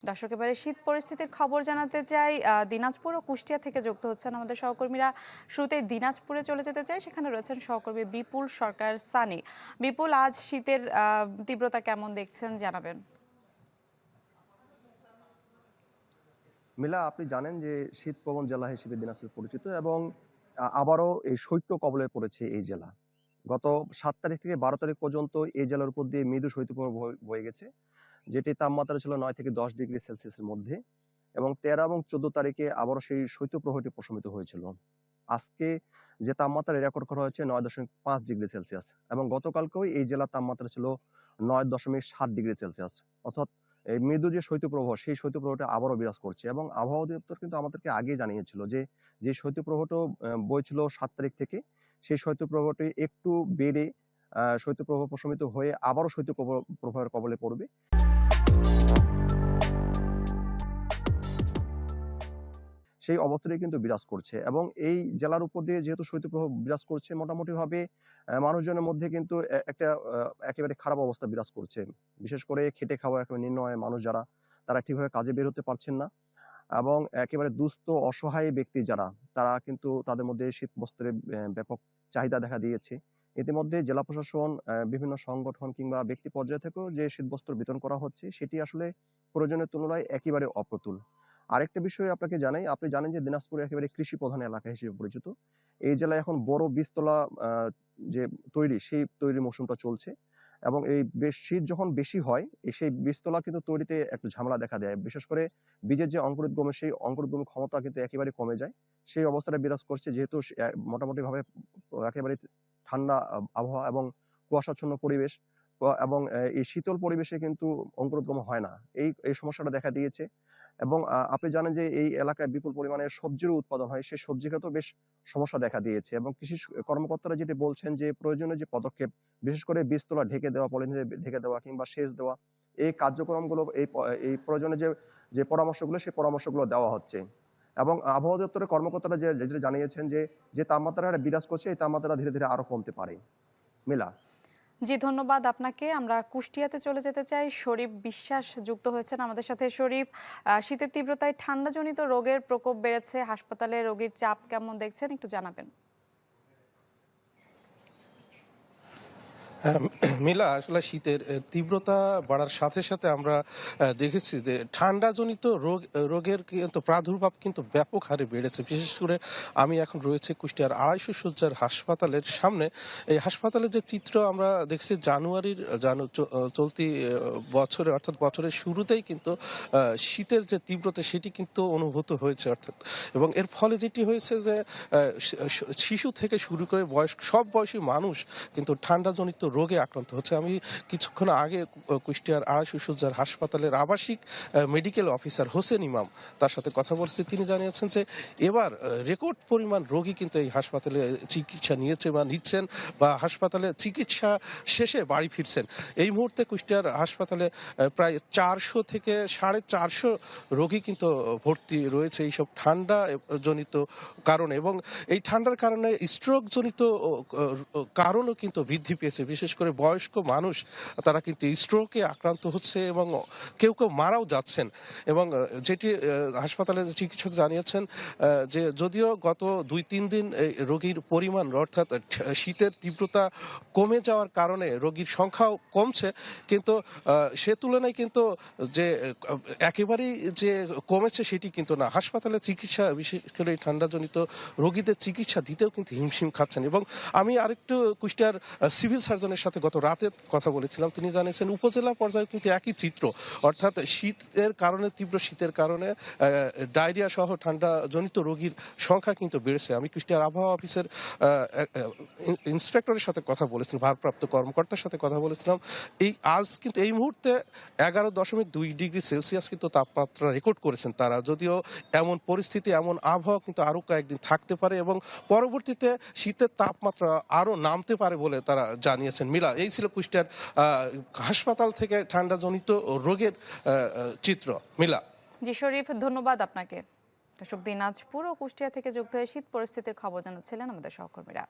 দর্শক, এবারে শীত পরিস্থিতির খবর জানাতে চাই। দিনাজপুর ও কুষ্টিয়া থেকে যুক্ত হচ্ছেন আমাদের সহকর্মীরা। শুরুতে দিনাজপুরে চলে যেতে চাই, সেখানে রয়েছেন সহকর্মী বিপুল সরকার সানি। বিপুল, আজ শীতের তীব্রতা কেমন দেখছেন জানাবেন। মিলা, আপনি জানেন যে শীতপ্রবণ জেলা হিসেবে দিনাজপুর পরিচিত এবং আবারও এই শৈত্য কবলে পড়েছে এই জেলা। গত 7 তারিখ থেকে 12 তারিখ পর্যন্ত এই জেলার উপর দিয়ে মৃদু শৈত্যপ্রবাহ বয়ে গেছে, যেটি তাপমাত্রা ছিল 9 থেকে 10 ডিগ্রি সেলসিয়াসের মধ্যে। এবং 13 এবং 14 তারিখে আবারও সেই শৈত্যপ্রবাহটি প্রশমিত হয়েছিল। আজকে যে তাপমাত্রা রেকর্ড করা হয়েছে 9.5 ডিগ্রি সেলসিয়াস, এবং গতকালকেও এই জেলার তাপমাত্রা ছিল 9.7 ডিগ্রি সেলসিয়াস। অর্থাৎ এই মৃদু যে শৈত্যপ্রবাহ, সেই শৈত্যপ্রবাহটা আবারও বিরাজ করছে। এবং আবহাওয়া অধিদপ্তর কিন্তু আমাদেরকে আগেই জানিয়েছিল যে যে শৈত্যপ্রবাহটা বইছিল 7 তারিখ থেকে, সেই শৈত্যপ্রবাহটি একটু বেড়ে শৈত্যপ্রবাহ প্রশমিত হয়ে আবারও শৈত্যপ্রবাহের কবলে পড়বে। সেই অবস্থাটাই কিন্তু বিরাজ করছে। এবং এই জেলার উপর দিয়ে যেহেতু শৈত্যপ্রবাহ বিরাজ করছে, মোটামুটিভাবে মানুষজনের মধ্যে কিন্তু একটা একেবারে খারাপ অবস্থা বিরাজ করছে। বিশেষ করে খেটে খাওয়া একেবারে নিম্ন আয়ের মানুষ যারা, তারা ঠিকভাবে কাজে বের হতে পারছেন না। এবং একেবারে দুস্থ অসহায় ব্যক্তি যারা, তারা কিন্তু তাদের মধ্যে শীত বস্ত্রের ব্যাপক চাহিদা দেখা দিয়েছে। ইতিমধ্যে জেলা প্রশাসন, বিভিন্ন সংগঠন কিংবা ব্যক্তি পর্যায় থেকেও যে শীতবস্ত্র বিতরণ করা হচ্ছে, সেটি আসলে প্রয়োজনের তুলনায় একেবারে অপ্রতুল। আরেকটা বিষয় আপনাকে জানাই, আপনি জানেন যে দিনাজপুর একেবারে কৃষি প্রধান এলাকা হিসেবে পরিচিত। এই জেলায় এখন বড় বীজতলা যে সেই তৈরির মৌসুমটা চলছে। এবং এই শীত যখন বেশি হয়, সেই বীজতলা কিন্তু তৈরিতে একটু ঝামেলা দেখা দেয়। বিশেষ করে বীজের যে অঙ্কুরোদ্গমের, সেই অঙ্কুরোদ্গম ক্ষমতা কিন্তু একেবারে কমে যায়। সেই অবস্থাটা বিরাজ করছে, যেহেতু মোটামুটি ভাবে একেবারে ঠান্ডা আবহাওয়া এবং কুয়াশাচ্ছন্ন পরিবেশ। এবং এই শীতল পরিবেশে কিন্তু অঙ্কুরোদ্গম হয় না। এই সমস্যাটা দেখা দিয়েছে। এবং আপনি জানেন যে এই এলাকায় বিপুল পরিমাণে সবজির উৎপাদন হয়, সেই সবজি খাতেও বেশ সমস্যা দেখা দিয়েছে। এবং কৃষি কর্মকর্তারা যেটি বলছেন যে প্রয়োজনীয় যে পদক্ষেপ, বিশেষ করে বীজতলা ঢেকে দেওয়া, পলিথিনে ঢেকে দেওয়া কিংবা সেচ দেওয়া, এই কার্যক্রমগুলো, এই প্রয়োজনে যে পরামর্শগুলো, সেই পরামর্শগুলো দেওয়া হচ্ছে। এবং আবহাওয়া দপ্তরের কর্মকর্তারা যেটা জানিয়েছেন যে যে তাপমাত্রা বিরাজ করছে, এই তাপমাত্রা ধীরে ধীরে আরো কমতে পারে। মিলা। জি, ধন্যবাদ আপনাকে। আমরা কুষ্টিয়াতে চলে যেতে চাই। শরীফ বিশ্বাস যুক্ত হয়েছেন আমাদের সাথে। শরীফ, শীতের তীব্রতায় ঠান্ডাজনিত রোগের প্রকোপ বেড়েছে, হাসপাতালে রোগীর চাপ কেমন দেখছেন একটু জানাবেন। মিলা, আসলে শীতের তীব্রতা বাড়ার সাথে সাথে আমরা দেখেছি যে ঠান্ডাজনিত রোগের কিন্তু প্রাদুর্ভাব কিন্তু ব্যাপক হারে বেড়েছে। বিশেষ করে আমি এখন রয়েছে কুষ্টিয়ার 250 শয্যার হাসপাতালের সামনে। এই হাসপাতালের যে চিত্র আমরা দেখছি, চলতি বছরে, অর্থাৎ বছরের শুরুতেই কিন্তু শীতের যে তীব্রতা, সেটি কিন্তু অনুভূত হয়েছে। অর্থাৎ এবং এর ফলে যেটি হয়েছে যে শিশু থেকে শুরু করে সব বয়সী মানুষ কিন্তু ঠান্ডাজনিত রোগে আক্রান্ত হচ্ছে। আমি কিছুক্ষণ আগে কুষ্টিয়ার 250 শয্যার হাসপাতালের আবাসিক মেডিকেল অফিসার হোসেন ইমাম, তার সাথে কথা বলছি। তিনি জানিয়েছেন যে এবার রেকর্ড পরিমাণ রোগী কিন্তু এই হাসপাতালে চিকিৎসা নিয়েছে বা নিচ্ছেন, বা হাসপাতালে চিকিৎসা শেষে বাড়ি ফিরছেন। এই মুহূর্তে কুষ্টিয়ার হাসপাতালে প্রায় 400 থেকে 450 রোগী কিন্তু ভর্তি রয়েছে এইসব ঠান্ডা জনিত কারণে। এবং এই ঠান্ডার কারণে স্ট্রোক জনিত কারণও কিন্তু বৃদ্ধি পেয়েছে। বিশেষ করে বয়স্ক মানুষ, তারা কিন্তু স্ট্রোকে আক্রান্ত হচ্ছে এবং কেউ কেউ মারাও যাচ্ছেন। এবং যেটি হাসপাতালের চিকিৎসক জানিয়েছেন যে যদিও গত 2-3 দিন রোগীর পরিমাণ, অর্থাৎ শীতের তীব্রতা কমে যাওয়ার কারণে রোগীর সংখ্যাও কমছে, কিন্তু সে তুলনায় কিন্তু যে একেবারেই যে কমেছে সেটি কিন্তু না। হাসপাতালে চিকিৎসা, বিশেষ করে ঠান্ডাজনিত রোগীদের চিকিৎসা দিতেও কিন্তু হিমশিম খাচ্ছেন। এবং আমি আরেকটু কুষ্টিয়ার সিভিল সার্জনের সাথে গত রাতে কথা বলেছিলাম। তিনি জানিয়েছেন উপজেলা পর্যায়ে কিন্তু একই চিত্র, অর্থাৎ শীতের কারণে, তীব্র শীতের কারণে ডায়রিয়া সহ ঠান্ডাজনিত রোগীর সংখ্যা কিন্তু বেড়েছে। আমি কুষ্টিয়ার আবহাওয়া অফিসের ইন্সপেক্টরের সাথে কথা বলেছিলাম, ভারপ্রাপ্ত কর্মকর্তার সাথে কথা বলেছিলাম। আজ কিন্তু এই মুহূর্তে 11.2 ডিগ্রি সেলসিয়াস কিন্তু তাপমাত্রা রেকর্ড করেছেন তারা। যদিও এমন পরিস্থিতি, এমন আবহাওয়া কিন্তু আরো কয়েকদিন থাকতে পারে এবং পরবর্তীতে শীতের তাপমাত্রা আরো নামতে পারে বলে তারা জানিয়েছেন। মিলা, এই ছিল কুষ্টিয়ার হাসপাতাল থেকে ঠান্ডাজনিত রোগের চিত্র। মিলা। জি শরীফ, ধন্যবাদ আপনাকে। দর্শক, দিনাজপুর ও কুষ্টিয়া থেকে যুক্ত হয়ে শীত পরিস্থিতির খবর জানাচ্ছিলেন আমাদের সহকর্মীরা।